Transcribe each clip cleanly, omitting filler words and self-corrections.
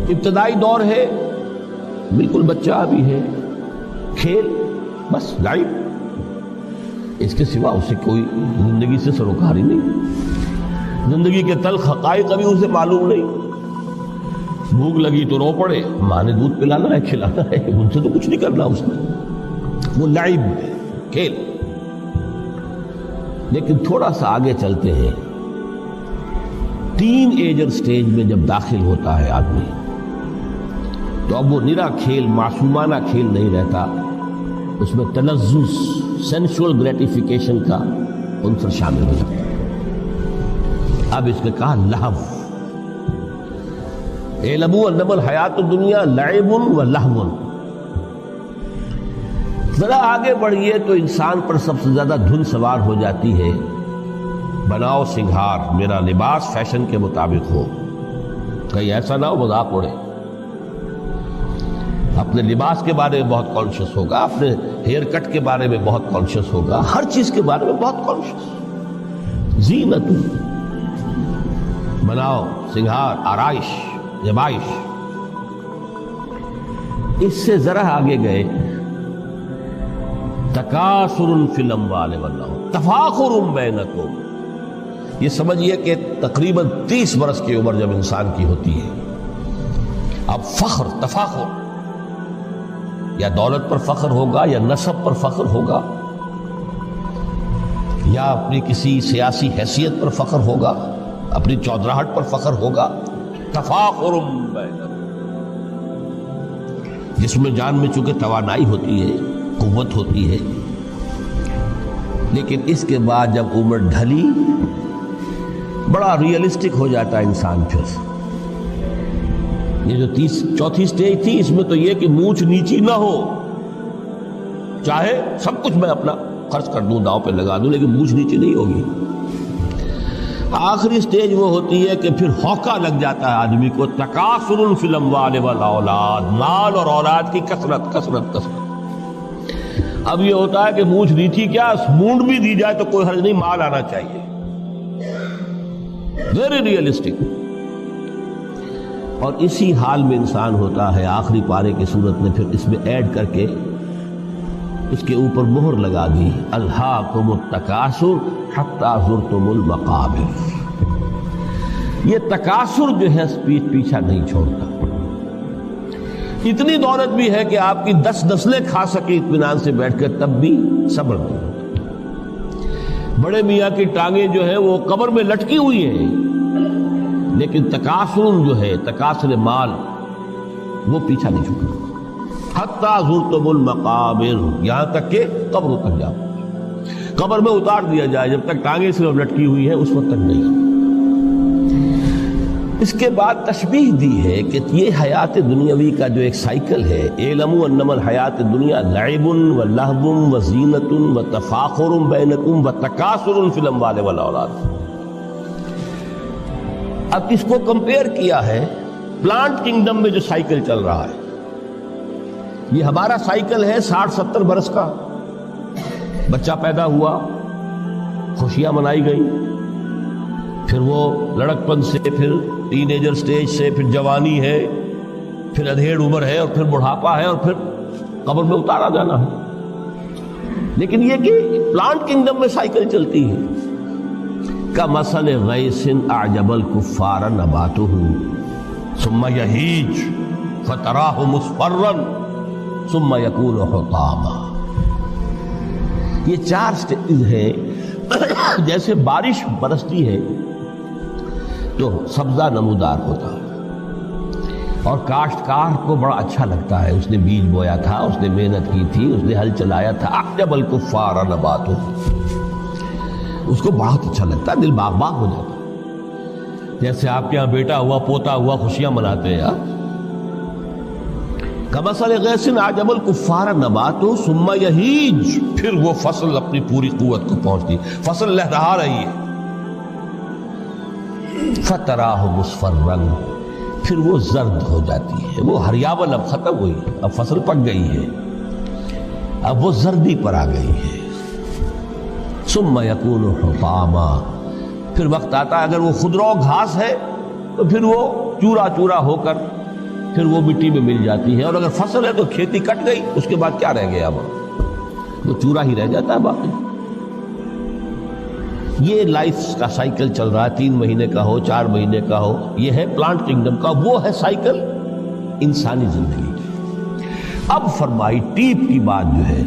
ابتدائی دور ہے، بالکل بچہ بھی ہے، کھیل بس لائف، اس کے سوا اسے کوئی زندگی سے سروکار ہی نہیں، زندگی کے تلخ حقائق ابھی اسے معلوم نہیں۔ بھوک لگی تو رو پڑے، ماں نے دودھ پلانا ہے، کھلانا ہے، ان سے تو کچھ نہیں کرنا اس نے، وہ لائف ہے، کھیل۔ لیکن تھوڑا سا آگے چلتے ہیں، ٹین ایجر سٹیج میں جب داخل ہوتا ہے آدمی، تو اب وہ نرا کھیل، معصومانہ کھیل نہیں رہتا، اس میں تلذذ، سینشول گریٹیفیکیشن کا عنصر شامل ہو جاتا ہے۔ اب اس نے کہا لہو، اعلموا انما الحیات الدنیا لعب و لہو۔ ذرا آگے بڑھیے تو انسان پر سب سے زیادہ دھن سوار ہو جاتی ہے، بناؤ سنگھار، میرا لباس فیشن کے مطابق ہو، کہیں ایسا نہ ہو مذاق اڑے۔ اپنے لباس کے بارے میں بہت کانشیس ہوگا، اپنے ہیئر کٹ کے بارے میں بہت کانشیس ہوگا، ہر چیز کے بارے میں بہت کانشیس۔ زینت، بناؤ سنگھار، آرائش، زیبائش۔ اس سے ذرا آگے گئے، تکاثر فی الاموال والانفس تفاخر بینکم۔ یہ سمجھیے کہ تقریباً 30 برس کی عمر جب انسان کی ہوتی ہے، اب فخر، تفاخر، یا دولت پر فخر ہوگا، یا نسب پر فخر ہوگا، یا اپنی کسی سیاسی حیثیت پر فخر ہوگا، اپنی چودراہٹ پر فخر ہوگا۔ تفاخر بینکم، جس میں جان میں چونکہ توانائی ہوتی ہے، قوت ہوتی ہے، لیکن اس کے بعد جب عمر ڈھلی، بڑا ریئلسٹک ہو جاتا ہے انسان۔ پھر یہ جو چوتھی سٹیج تھی، اس میں تو یہ کہ مونچھ نیچی نہ ہو، چاہے سب کچھ میں اپنا خرچ کر دوں، داؤں پہ لگا دوں، لیکن مونچھ نیچی نہیں ہوگی۔ آخری سٹیج وہ ہوتی ہے کہ پھر ہوکا لگ جاتا ہے آدمی کو، تکاثر فی الاموال والاولاد، مال اور اولاد کی کثرت کثرت کثرت۔ اب یہ ہوتا ہے کہ مونچھ نیچی کیا، مونڈ بھی دی جائے تو کوئی حرج نہیں، مال آنا چاہیے، ویری ریئلسٹک۔ اور اسی حال میں انسان ہوتا ہے، آخری پارے کی صورت نے پھر اس میں ایڈ کر کے اس کے اوپر مہر لگا دی، الہاکم التکاثر حتی زرتم المقابر۔ یہ تکاثر جو ہے پیچھا نہیں چھوڑتا۔ اتنی دولت بھی ہے کہ آپ کی 10 نسلیں کھا سکے اطمینان سے بیٹھ کر، تب بھی صبر نہیں ہوتا۔ بڑے میاں کی ٹانگیں جو ہے وہ قبر میں لٹکی ہوئی ہیں، لیکن تکاثر جو ہے، تکاثر مال، وہ پیچھا نہیں چھوڑتا۔ حتی زرتم المقابر، یہاں تک کہ قبر تک جاؤ، قبر میں اتار دیا جائے، جب تک ٹانگیں صرف لٹکی ہوئی ہیں اس وقت تک نہیں۔ اس کے بعد تشبیہ دی ہے کہ یہ حیات دنیاوی کا جو ایک سائیکل ہے، اعلموا انما الحیات الدنیا لعب و لہو و زینت و تفاخر بینکم و تکاثر فی الاموال والاولاد۔ اب اس کو کمپیئر کیا ہے پلانٹ کنگڈم میں جو سائیکل چل رہا ہے۔ یہ ہمارا سائیکل ہے 60-70 برس کا، بچہ پیدا ہوا، خوشیاں منائی گئی، پھر وہ لڑکپن سے، پھر ٹین ایجر سٹیج سے، پھر جوانی ہے، پھر ادھیڑ عمر ہے، اور پھر بڑھاپا ہے، اور پھر قبر میں اتارا جانا ہے۔ لیکن یہ کہ پلانٹ کنگڈم میں سائیکل چلتی ہے، کمثل غیث اعجب الکفار نباتہ ثم یہیج فتراہ مصفرا ثم یکون حطاما۔ یہ 4 سٹیج ہے۔ جیسے بارش برستی ہے تو سبزہ نمودار ہوتا ہے، اور کاشتکار کو بڑا اچھا لگتا ہے، اس نے بیج بویا تھا، اس نے محنت کی تھی، اس نے ہل چلایا تھا، اعجب الکفار نباتہ، اس کو بہت اچھا لگتا ہے، دل باغ باغ ہو جاتا ہے۔ جیسے آپ کے یہاں بیٹا ہوا، پوتا ہوا، خوشیاں مناتے ہیں یار۔ کمثل غیث اعجب الکفار نباتہ ثم یہیج، پھر وہ فصل اپنی پوری قوت کو پہنچتی، فصل لہرا رہی ہے، فتراہ مصفرا، پھر وہ زرد ہو جاتی ہے، وہ ہریاول اب ختم ہوئی، اب فصل پک گئی ہے، اب وہ زردی پر آ گئی ہے۔ ثم یکون حطاما، پھر وقت آتا ہے، اگر وہ خضرو گھاس ہے تو پھر وہ چورا چورا ہو کر پھر وہ مٹی میں مل جاتی ہے، اور اگر فصل ہے تو کھیتی کٹ گئی، اس کے بعد کیا رہ گیا؟ وہ چورا ہی رہ جاتا ہے باقی۔ یہ لائف کا سائیکل چل رہا ہے، 3 مہینے کا ہو، 4 مہینے کا ہو، یہ ہے پلانٹ کنگڈم کا، وہ ہے سائیکل انسانی زندگی کی۔ اب فرمائی ٹیپ کی بات جو ہے،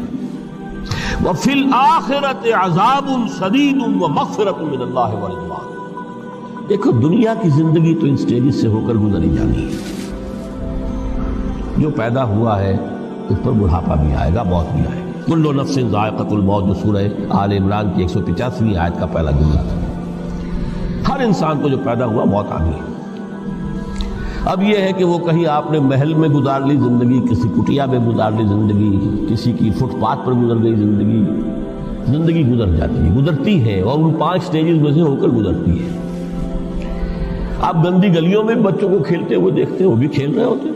وَفِي الْآخِرَةِ عَذَابٌ شَدِيدٌ وَمَغْفِرَةٌ مِّنَ اللَّهِ وَرِضْوَانٌ۔ دیکھو دنیا کی زندگی تو ان سٹیجز سے ہو کر گزری جانی ہے، جو پیدا ہوا ہے اس پر بڑھاپا بھی آئے گا، موت بھی آئے گا۔ کل نفس ذائقۃ الموت، جو سورہ آل عمران کی 185ویں آیت کا پہلا جملہ تھا۔ ہر انسان کو جو پیدا ہوا موت آنی ہے۔ اب یہ ہے کہ وہ کہیں آپ نے محل میں گزار لی زندگی، کسی کٹیا میں گزار لی زندگی، کسی کی فٹ پاتھ پر گزر گئی زندگی، زندگی گزر جاتی ہے، گزرتی ہے، اور ان 5 سٹیجز میں سے ہو کر گزرتی ہے۔ آپ گندی گلیوں میں بچوں کو کھیلتے ہوئے دیکھتے ہیں، وہ بھی کھیل رہے ہوتے ہیں،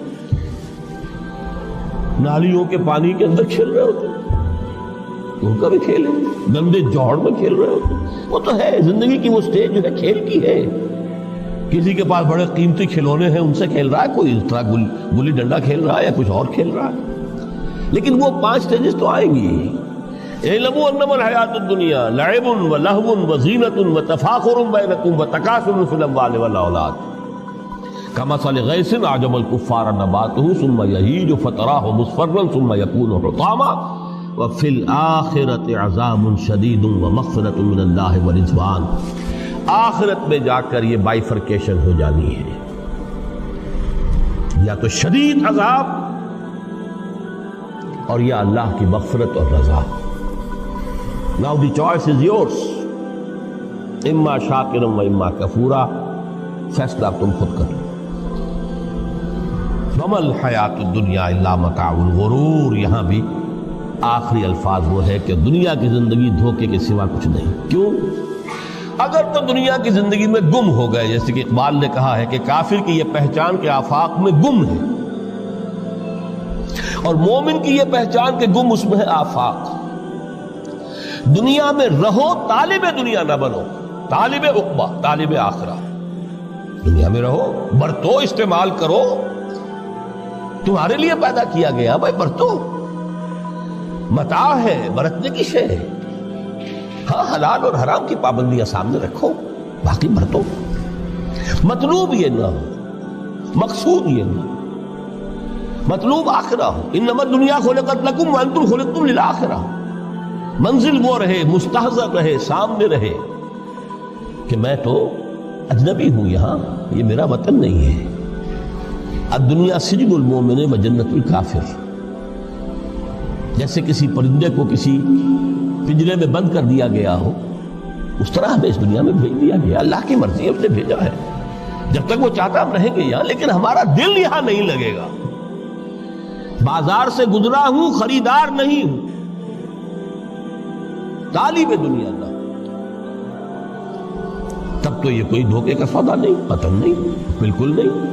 نالیوں کے پانی کے اندر کھیل رہے ہوتے ہیں، ان کا بھی کھیل ہے، گندے جوڑ میں کھیل رہے ہوتے ہیں، وہ تو ہے زندگی کی، وہ سٹیج جو ہے کھیل کی ہے۔ کسی کے پاس بڑے قیمتی کھلونے ہیں، ان سے کھیل رہا ہے، کوئی اس طرح گلی ڈنڈا کھیل رہا ہے یا کچھ اور کھیل رہا ہے، لیکن وہ 5 سٹیجز تو آئیں گی۔ اعلموا انما الحیات الدنیا لعب ولہو وزینۃ وتفاخر بینکم وتکاثر فی الاموال والاولاد کمثل غیث اعجب الکفار نباتہ ثم یہیج فتراہ مصفرا ثم یکون حطاما وفی الآخرۃ عذاب شدید ومغفرۃ من اللہ ورضوان۔ آخرت میں جا کر یہ بائیفرکیشن ہو جانی ہے، یا تو شدید عذاب اور یا اللہ کی مغفرت اور رضا۔ Now the choice is yours، اما شاکرا و اما کفورا، فیصلہ تم خود کر لو۔ وما الحیات الدنیا الا متاع الغرور، یہاں بھی آخری الفاظ وہ ہے کہ دنیا کی زندگی دھوکے کے سوا کچھ نہیں۔ کیوں؟ اگر تو دنیا کی زندگی میں گم ہو گئے، جیسے کہ اقبال نے کہا ہے کہ کافر کی یہ پہچان کے آفاق میں گم ہے، اور مومن کی یہ پہچان کہ گم اس میں ہے آفاق۔ دنیا میں رہو، طالب دنیا نہ بنو، طالب عقبہ، طالب آخرہ۔ دنیا میں رہو، برتو، استعمال کرو، تمہارے لیے پیدا کیا گیا، بھائی برتو، متاع ہے، برتنے کی شے ہے۔ ہاں حلال اور حرام کی پابندیاں سامنے رکھو، باقی برتو۔ مطلوب یہ نہ ہو، مقصود یہ نہ ہو، مطلوب آخرہ ہو۔ انما الدنیا خلقت لکم وانتم خلقتم للآخرہ۔ منزل وہ رہے، مستحضر رہے، سامنے رہے کہ میں تو اجنبی ہوں، یہاں یہ میرا وطن نہیں ہے۔ الدنیا سجن المومن و جنت الکافر۔ جیسے کسی پرندے کو کسی پنجرے میں بند کر دیا گیا ہو، اس طرح ہمیں اس دنیا میں بھیج دیا گیا، اللہ کی مرضی ہم نے بھیجا ہے۔ جب تک وہ چاہتا ہم رہیں گے یہاں، لیکن ہمارا دل یہاں نہیں لگے گا۔ بازار سے گزرا ہوں، خریدار نہیں ہوں، طالب دنیا کا، تب تو یہ کوئی دھوکے کا سودا نہیں، پتن نہیں، بالکل نہیں۔